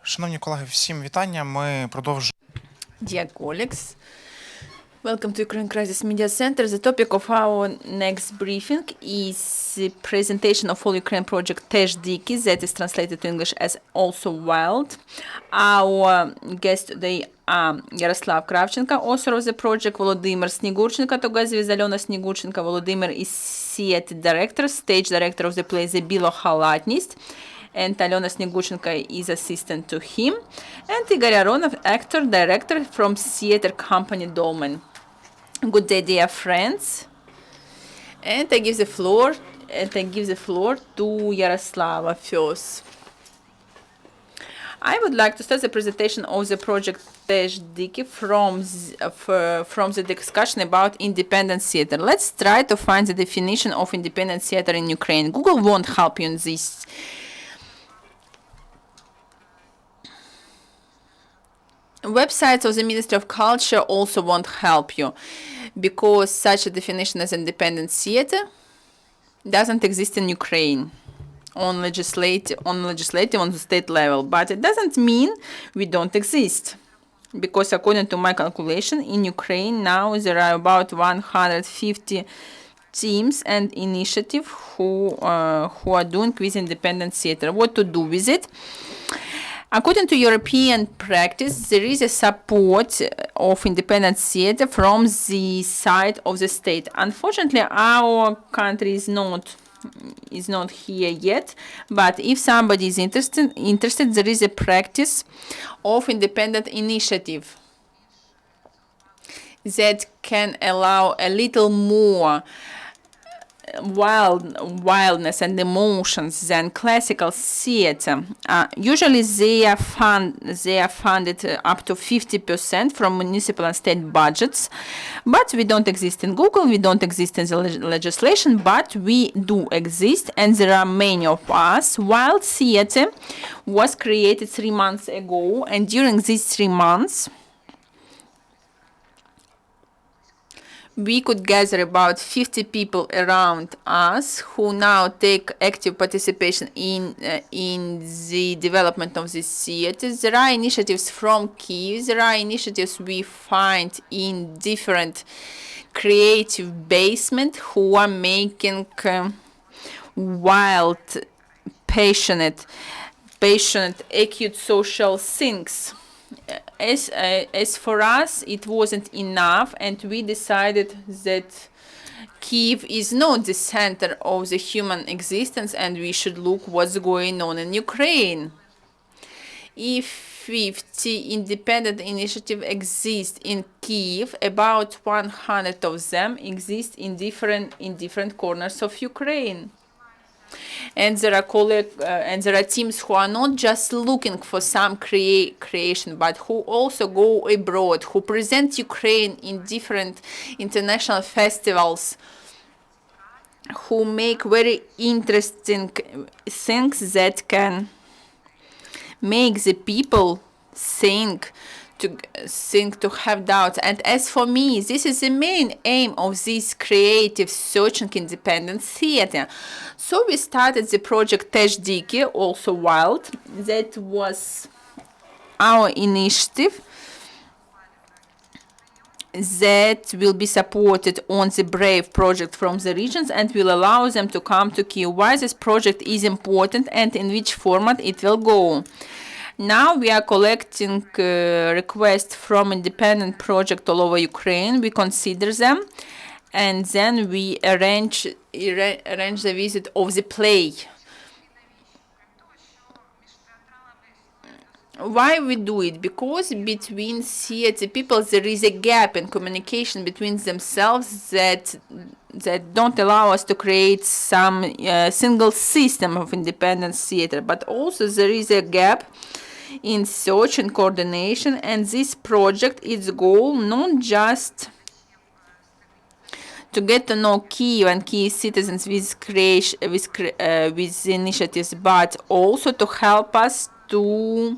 Шановні колеги, всім вітання. Ми продовжуємо. Dear colleagues, welcome to Ukraine Crisis Media Center. The topic of our next briefing is the presentation of all-Ukrainian project Tezh Dyki, that is translated to English as Also Wild. Our guests today are Yaroslav Kravchenko, author of the project, Volodymyr Snigurchenko, together with Alyona Snigurchenko. Volodymyr is theater director, stage director of the play The Bilohalatnist, and Alyona Snigurchenko is assistant to him, and Igor Aronov, actor, director from theater company Dollmen. Good day, dear friends. And I give the floor to Yaroslava first. I would like to start the presentation of the project Tezh Dyki from the discussion about independent theater. Let's try to find the definition of independent theater in Ukraine. Google won't help you in this. Websites of the Ministry of Culture also won't help you, because such a definition as independent theater doesn't exist in Ukraine on legislative on the state level. But it doesn't mean we don't exist, because according to my calculation, in Ukraine now there are about 150 teams and initiatives who are doing with independent theater. What to do with it? According to European practice, there is a support of independent theater from the side of the state. Unfortunately, our country is not here yet, but if somebody is interested, there is a practice of independent initiative that can allow a little more wildness and emotions than classical theater. Usually they are funded up to 50% from municipal and state budgets, but we don't exist in Google, we don't exist in the legislation, but we do exist, and there are many of us. Wild theater was created 3 months ago, and during these 3 months we could gather about 50 people around us who now take active participation in the development of this theater. There are initiatives from Kyiv, there are initiatives we find in different creative basement who are making wild, passionate, acute social things. As for us, it wasn't enough, and we decided that Kyiv is not the center of the human existence, and we should look what's going on in Ukraine. If 50 independent initiatives exist in Kyiv, about 100 of them exist in different corners of Ukraine. And there are teams who are not just looking for some creation, but who also go abroad, who present Ukraine in different international festivals, who make very interesting things that can make the people think to have doubts. And as for me, this is the main aim of this creative searching independent theater. So we started the project Tezh Dyki, Also Wild. That was our initiative that will be supported on the Brave project from the regions and will allow them to come to Kyiv. Why this project is important and in which format it will go. Now we are collecting requests from independent projects all over Ukraine. We consider them, and then we arrange the visit of the play. Why we do it? Because between theater people there is a gap in communication between themselves that don't allow us to create some single system of independent theater, but also there is a gap in search and coordination. And this project, its goal not just to get to know Kyiv and Kyiv citizens with initiatives, but also to help us to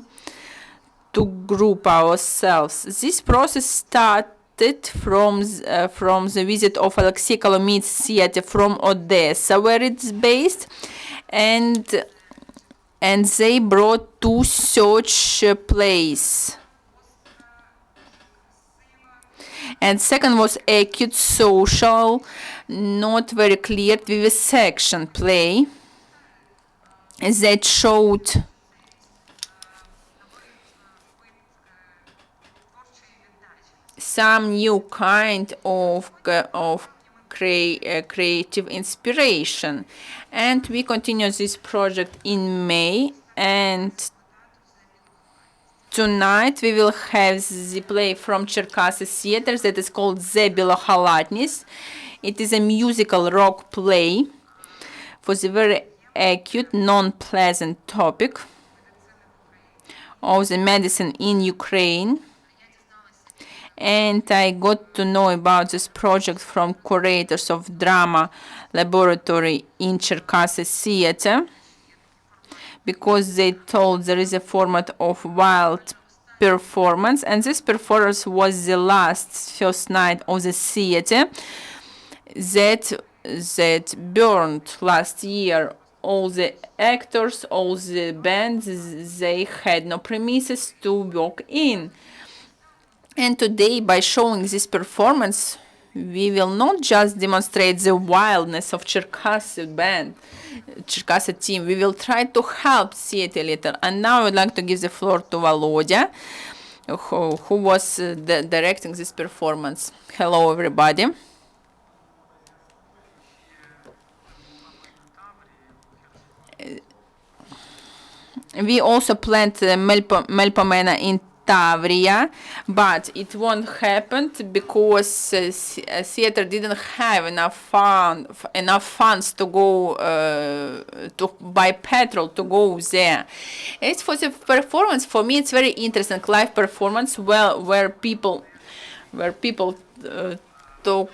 group ourselves. This process started from the visit of Alexei Kolomyts theater from Odessa, where it's based, and and they brought 2 such plays. And second was acute social, not very clear, vivisection play that showed some new kind of creative inspiration. And we continue this project in May, and tonight we will have the play from Cherkasy Theater that is called The Bilohalatnist. It is a musical rock play for the very acute, non-pleasant topic of the medicine in Ukraine. And I got to know about this project from curators of drama laboratory in Cherkasy Theater, because they told there is a format of wild performance, and this performance was the first night of the theater that burned last year all the actors, all the bands. They had no premises to work in. And today, by showing this performance, we will not just demonstrate the wildness of Cherkasy band, Cherkasy team. We will try to help theater a little. And now I would like to give the floor to Volodya, who was directing this performance. Hello, everybody. We also planned Melpomena in Tavria, but it won't happen because theater didn't have enough funds to go to buy petrol to go there. As for the performance, for me it's very interesting live performance, where people talk.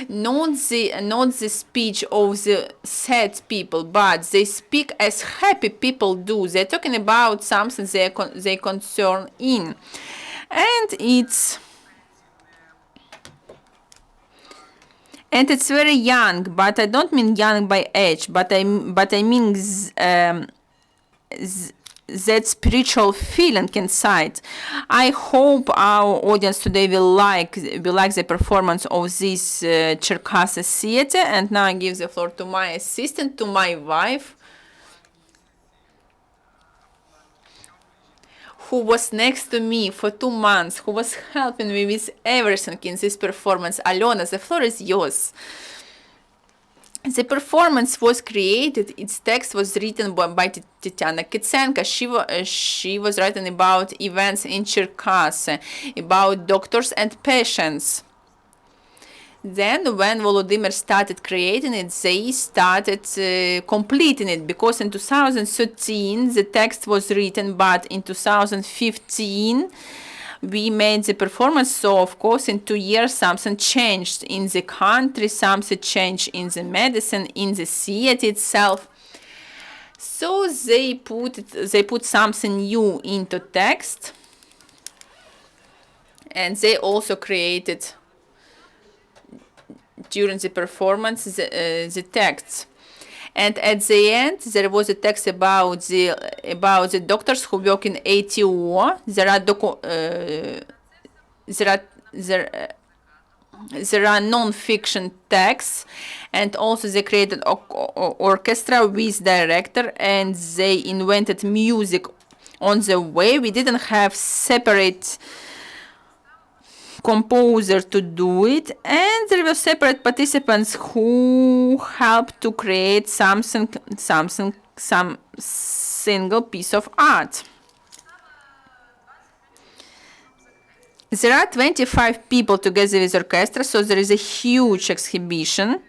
Not the speech of the sad people, but they speak as happy people do. They're talking about something they concern in, and it's very young. But I don't mean young by age, but I mean that spiritual feeling inside. I hope our audience today will like the performance of this Cherkasy theater. And now I give the floor to my assistant, to my wife, who was next to me for 2 months, who was helping me with everything in this performance. Alyona, the floor is yours. The performance was created, its text was written by Tatiana Kitsenko. She was writing about events in Cherkasy, about doctors and patients. Then when Volodymyr started creating it, they started completing it, because in 2013 the text was written, but in 2015 we made the performance. So of course in 2 years something changed in the country, something changed in the medicine, in the theater itself. So they put something new into text, and they also created during the performance the texts. And at the end, there was a text about the doctors who work in ATO. There are non-fiction texts, and also they created orchestra with director, and they invented music on the way. We didn't have separate composer to do it, and there were separate participants who helped to create some single piece of art. There are 25 people together with orchestra, so there is a huge exhibition.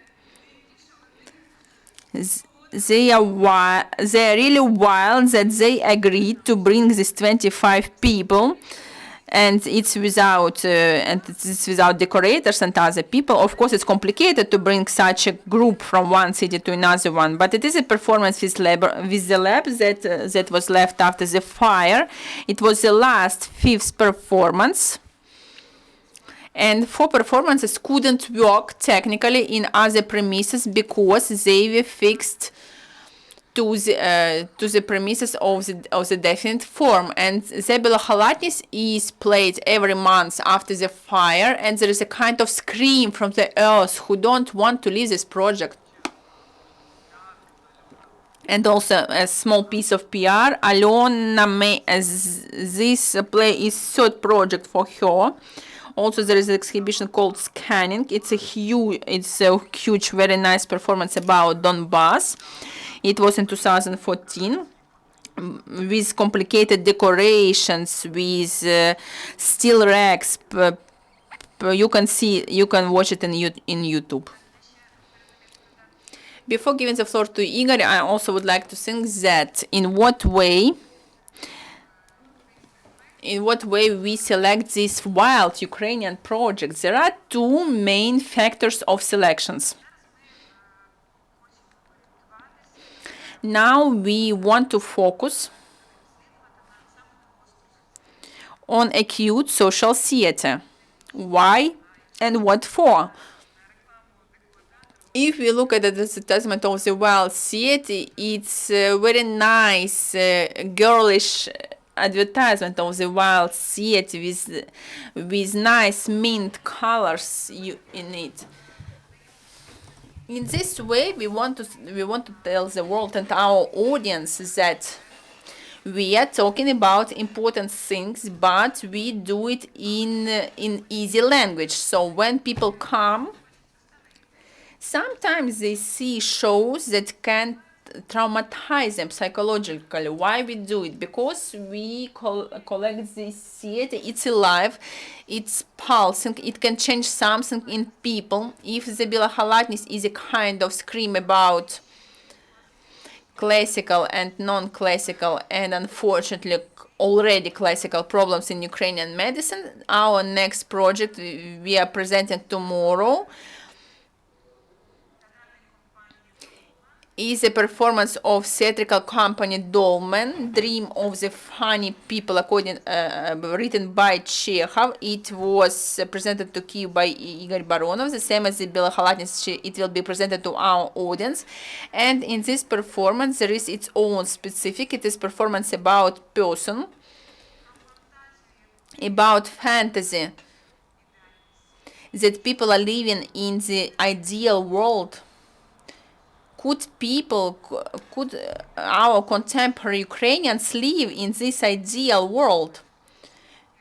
They are really wild that they agreed to bring these 25 people. And it's without decorators and other people. Of course, it's complicated to bring such a group from one city to another one. But it is a performance with the lab that was left after the fire. It was the last 5th performance. And 4 performances couldn't work technically in other premises because they were fixed to the premises of the definite form. And the Bilohalatnist is played every month after the fire, and there is a kind of scream from the earth who don't want to leave this project. And also a small piece of PR. Alyona, this play is third project for her. Also, there is an exhibition called Scanning. It's a huge, very nice performance about Donbass. It was in 2014 with complicated decorations, with steel racks. You can watch it in YouTube. Before giving the floor to Igor, I also would like to think that in what way we select these wild Ukrainian projects. There are two main factors of selections. Now we want to focus on acute social theater. Why and what for? If we look at the advertisement of the wild theater, it's a very nice, girlish advertisement of the wild theater with nice mint colors in it. In this way, we want to tell the world and our audience that we are talking about important things, but we do it in easy language. So when people come, sometimes they see shows that can traumatize them psychologically. Why we do it? Because we collect this theater. It's alive, it's pulsing, it can change something in people. If the Bilohalatnist is a kind of scream about classical and non-classical, and unfortunately already classical problems in Ukrainian medicine, our next project we are presenting tomorrow is a performance of theatrical company Dollmen, Dream of the Funny People, written by Chekhov. It was presented to Kyiv by Igor Aronov, the same as the Bilohalatnist. It will be presented to our audience. And in this performance, there is its own specific. It is performance about person, about fantasy, that people are living in the ideal world. Could our contemporary Ukrainians live in this ideal world,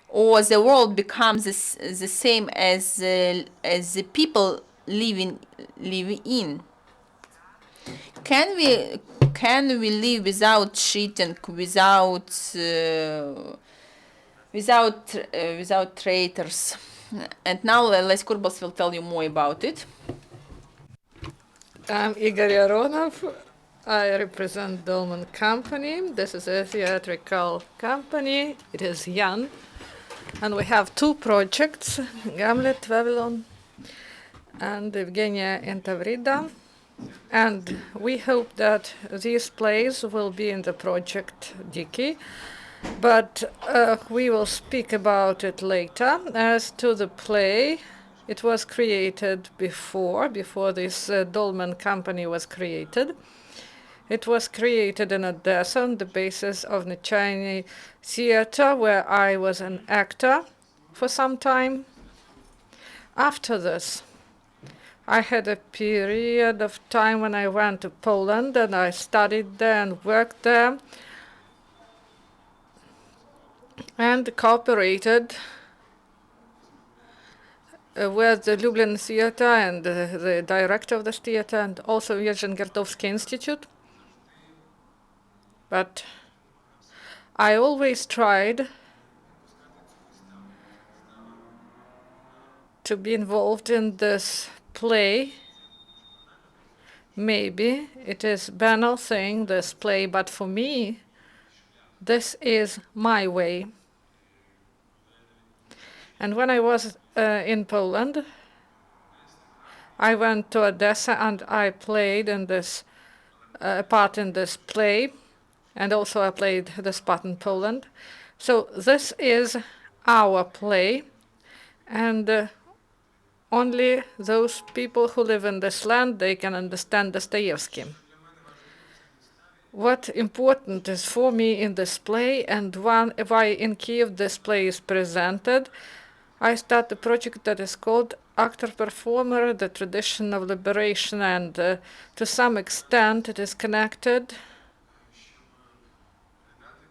or the world becomes the same as the people living in? Can we live without cheating, without traitors? And now Les Kurbels will tell you more about it. I'm Igor Aronov. I represent Dollmen company. This is a theatrical company. It is young. And we have two projects, Hamlet, Vavilon, and Evgenia and Tavrida. And we hope that these plays will be in the project Dyki. But we will speak about it later. As to the play, it was created before this Dollmen company was created. It was created in Odessa on the basis of Nechayny Theater, where I was an actor for some time. After this, I had a period of time when I went to Poland and I studied there and worked there and cooperated with the Lublin Theater and the director of this theater, and also Jerzy Institute. But I always tried to be involved in this play. Maybe it is banal saying this play, but for me, this is my way. And when I was in Poland, I went to Odessa and I played in this part in this play, and also I played this part in Poland. So this is our play, and only those people who live in this land, they can understand Dostoevsky. what important is for me in this play and why in Kiev this play is presented. I start a project that is called Actor Performer, the Tradition of Liberation, and to some extent it is connected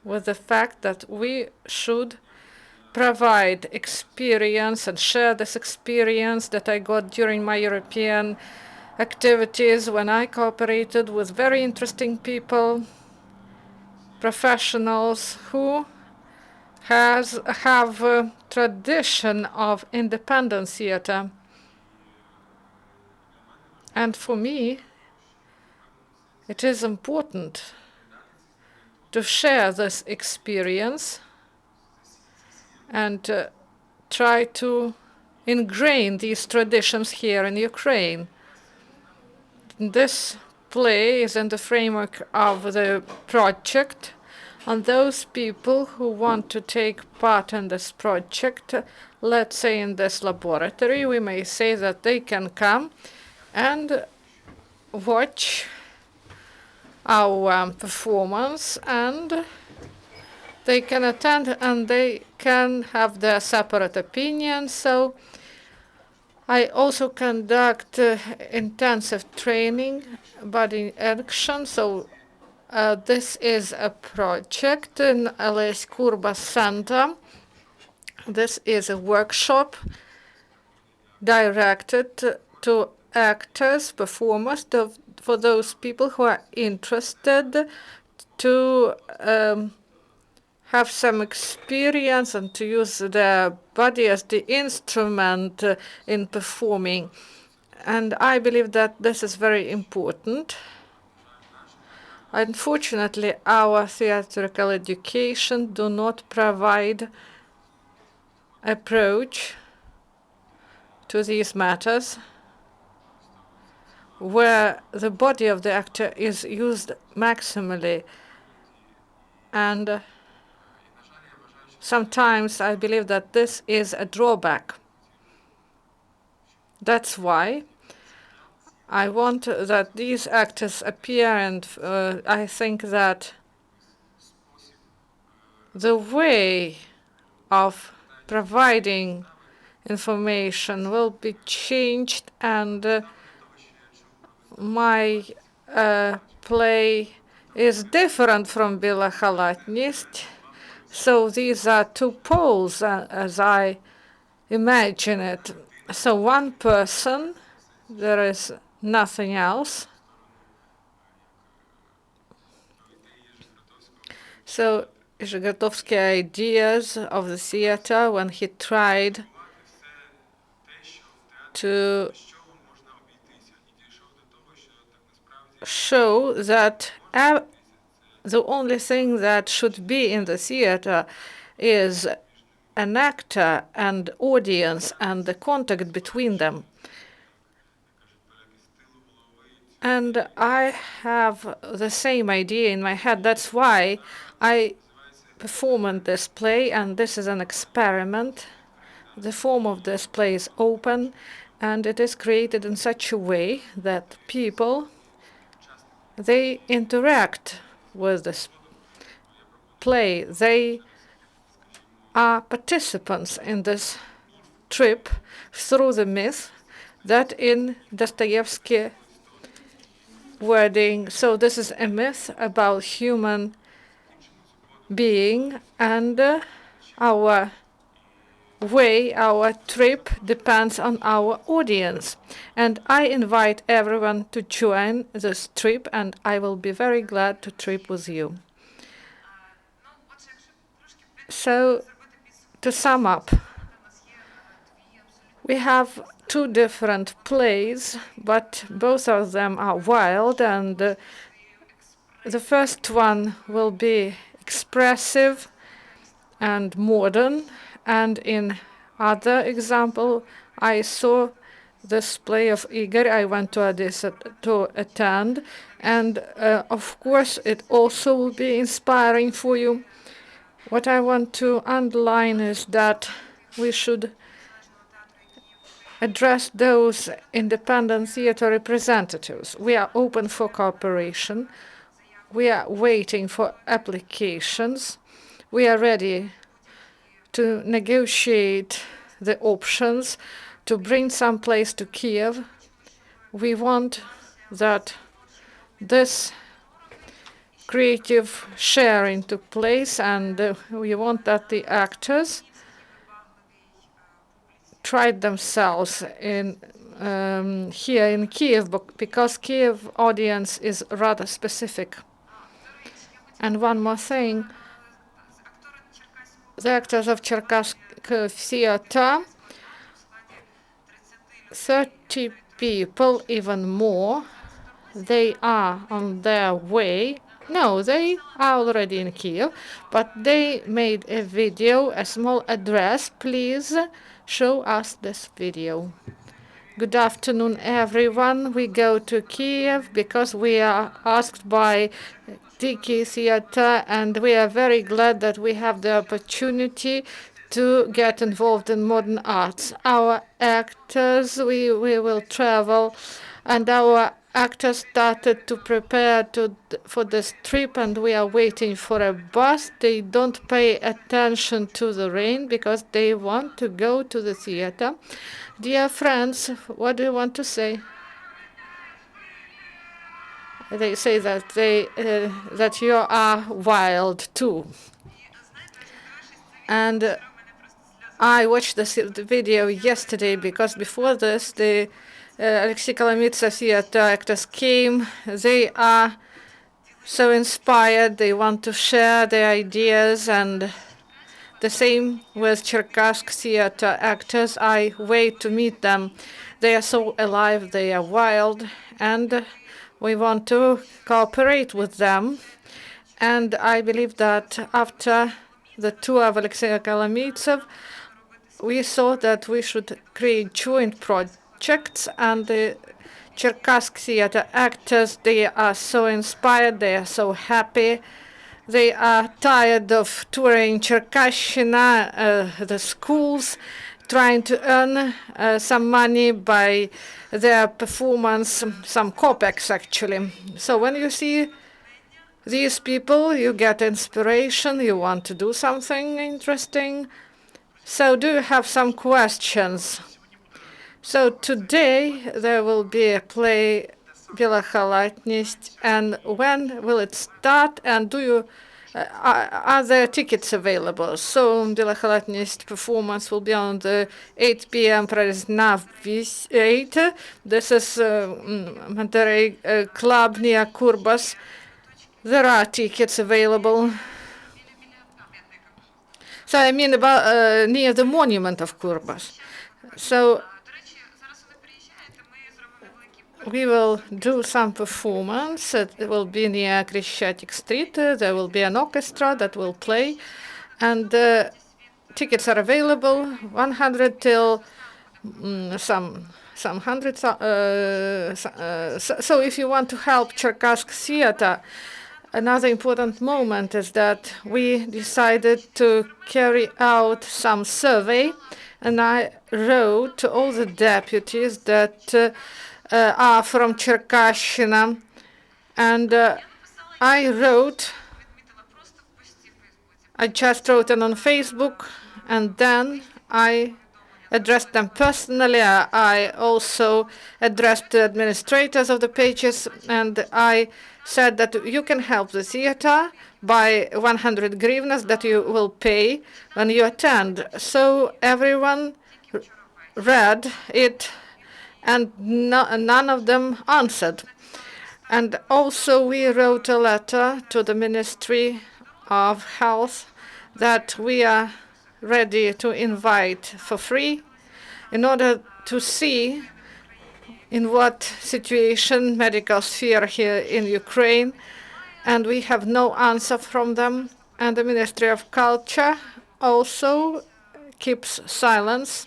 with the fact that we should provide experience and share this experience that I got during my European activities when I cooperated with very interesting people, professionals who have a tradition of independent theater. And for me, it is important to share this experience and try to ingrain these traditions here in Ukraine. This play is in the framework of the project, and those people who want to take part in this project, let's say in this laboratory, we may say that they can come and watch our performance, and they can attend and they can have their separate opinions. So I also conduct intensive training, body action. So this is a project in LS Kurba Center. This is a workshop directed to actors, performers, for those people who are interested to have some experience and to use their body as the instrument in performing. And I believe that this is very important. Unfortunately, our theatrical education do not provide approach to these matters where the body of the actor is used maximally. And sometimes I believe that this is a drawback. That's why I want that these actors appear, and I think that the way of providing information will be changed, and my play is different from Bilohalatnist. So these are two poles, as I imagine it. So one person, there is nothing else. So Zhigotovsky's ideas of the theater when he tried to show that the only thing that should be in the theater is an actor and audience and the contact between them. And I have the same idea in my head. That's why I performed this play, and this is an experiment. The form of this play is open, and it is created in such a way that people, they interact with this play. They are participants in this trip through the myth that in Dostoevsky wording. So this is a myth about human being, and our way, our trip depends on our audience. And I invite everyone to join this trip, and I will be very glad to trip with you. So, to sum up, we have two different plays, but both of them are wild, and the first one will be expressive and modern, and in other example, I saw this play of Igor. I went to Odessa to attend, and of course, it also will be inspiring for you. What I want to underline is that we should address those independent theater representatives. We are open for cooperation. We are waiting for applications. We are ready to negotiate the options to bring some place to Kiev. We want that this creative sharing took place, and we want that the actors tried themselves in here in Kiev, because Kiev audience is rather specific. And one more thing, the actors of Cherkask theater, 30 people, even more, they are on their way. No, they are already in Kiev, but they made a video, a small address. Please show us this video. Good afternoon, everyone. We go to Kiev because we are asked by Dyki Theater, and we are very glad that we have the opportunity to get involved in modern arts. Our actors, we will travel, and our actors started to prepare for this trip, and we are waiting for a bus. They don't pay attention to the rain because they want to go to the theater. Dear friends, what do you want to say? They say that that you are wild too. And I watched the video yesterday because before this, the Alexei Kolomitsa theater actors came. They are so inspired. They want to share their ideas, and the same with Cherkask theater actors. I wait to meet them. They are so alive, they are wild, and we want to cooperate with them. And I believe that after the tour of Alexei Kolomitsa, we saw that we should create joint projects, and the Cherkask theater actors, they are so inspired, they are so happy. They are tired of touring Cherkasshina, the schools, trying to earn some money by their performance, some kopecks actually. So when you see these people, you get inspiration, you want to do something interesting. So do you have some questions? So today there will be a play, Bilohalatnist, and when will it start? And do you are there tickets available? So Bilohalatnist performance will be on the 8 p.m. Prasnav 8. This is Monterey Club near Kurbas. There are tickets available. So I mean about near the monument of Kurbas. So we will do some performance. It will be near Krещатик Street. There will be an orchestra that will play, and tickets are available, 100 till some hundreds. So if you want to help Cherkask theater, another important moment is that we decided to carry out some survey, and I wrote to all the deputies that are from Cherkasshina, and I just wrote it on Facebook, and then I addressed them personally. I also addressed the administrators of the pages, and I said that you can help the theater by 100 hryvnias that you will pay when you attend. So everyone read it, and none of them answered. And also we wrote a letter to the Ministry of Health that we are ready to invite for free in order to see in what situation medical sphere here in Ukraine, and we have no answer from them. And the Ministry of Culture also keeps silence.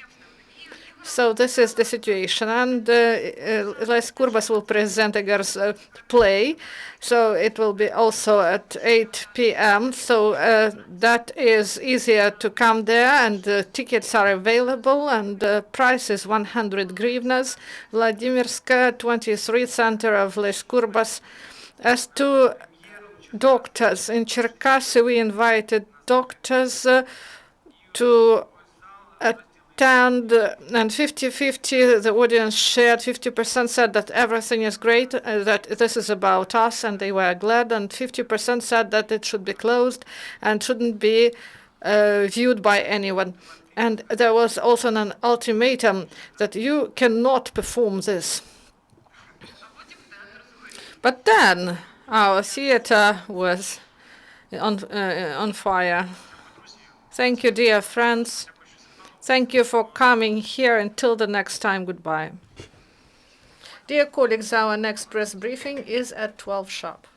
So this is the situation, and Les Kurbas will present Igor's play, so it will be also at 8 p.m. So that is easier to come there, and tickets are available, and the price is 100 hryvnias. Vladimirska, 23 center of Les Kurbas. As to doctors. In Cherkasy, we invited doctors to attend, and 50-50, the audience shared. 50% said that everything is great, that this is about us, and they were glad, and 50% said that it should be closed and shouldn't be viewed by anyone. And there was also an ultimatum that you cannot perform this. But then our theater was on fire. Thank you, dear friends. Thank you for coming here. Until the next time, goodbye. Dear colleagues, our next press briefing is at 12 sharp.